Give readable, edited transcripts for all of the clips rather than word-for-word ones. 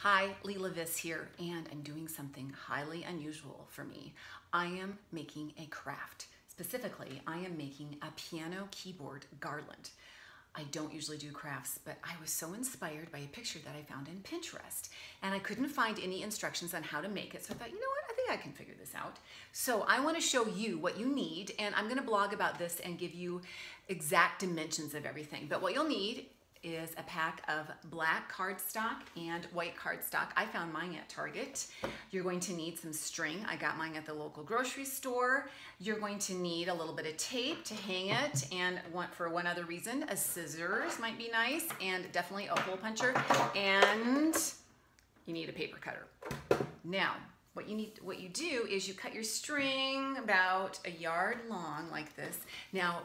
Hi, Leela Viss here, and I'm doing something highly unusual for me. I am making a craft. Specifically, I am making a piano keyboard garland. I don't usually do crafts, but I was so inspired by a picture that I found in Pinterest, and I couldn't find any instructions on how to make it, so I thought, you know what, I think I can figure this out. So I want to show you what you need, and I'm going to blog about this and give you exact dimensions of everything. But what you'll need is a pack of black cardstock and white cardstock. I found mine at Target. You're going to need some string. I got mine at the local grocery store. You're going to need a little bit of tape to hang it, and for one other reason, a scissors might be nice, and definitely a hole puncher, and you need a paper cutter. Now, what you do is you cut your string about a yard long like this. Now,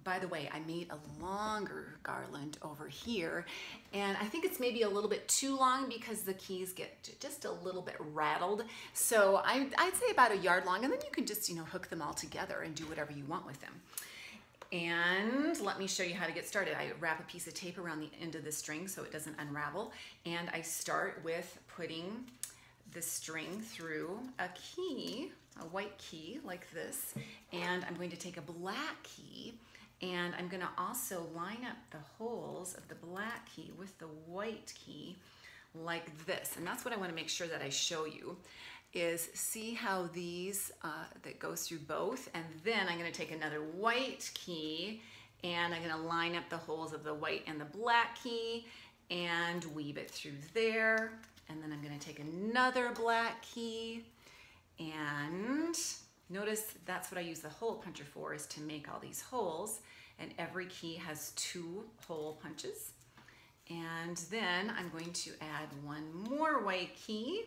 by the way, I made a longer garland over here, and I think it's maybe a little bit too long because the keys get just a little bit rattled. So I'd say about a yard long, and then you can just, hook them all together and do whatever you want with them. And let me show you how to get started. I wrap a piece of tape around the end of the string so it doesn't unravel, and I start with putting the string through a key, a white key like this, and I'm going to take a black key, and I'm going to also line up the holes of the black key with the white key like this. And that's what I want to make sure that I show you, is see how these, that goes through both. And then I'm going to take another white key, and I'm going to line up the holes of the white and the black key and weave it through there. And then I'm going to take another black key, and notice that's what I use the hole puncher for, is to make all these holes, and every key has 2 hole punches. And then I'm going to add one more white key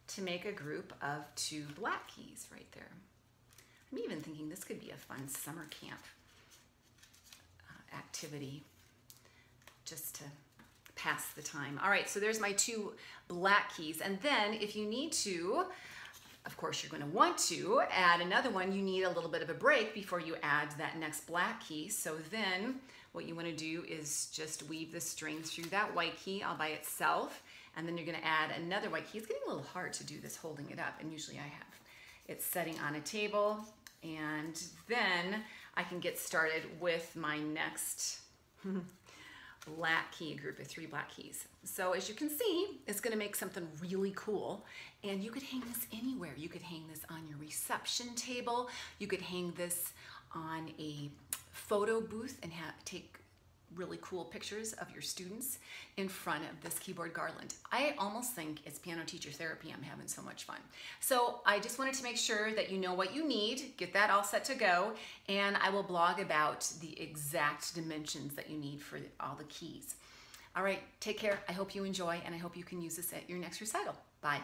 to make a group of 2 black keys right there. I'm even thinking this could be a fun summer camp activity just to pass the time. All right, so there's my 2 black keys, and then if you need to, of course, you're going to want to add another one. You need a little bit of a break before you add that next black key. So then what you want to do is just weave the string through that white key all by itself, and then you're going to add another white key. It's getting a little hard to do this holding it up, and usually I have it setting on a table, and then I can get started with my next black key, a group of 3 black keys. So as you can see, it's going to make something really cool, and you could hang this anywhere. You could hang this on your reception table. You could hang this on a photo booth and take really cool pictures of your students in front of this keyboard garland. I almost think it's piano teacher therapy. I'm having so much fun. So I just wanted to make sure that you know what you need, get that all set to go, and I will blog about the exact dimensions that you need for all the keys. All right, take care. I hope you enjoy, and I hope you can use this at your next recital. Bye.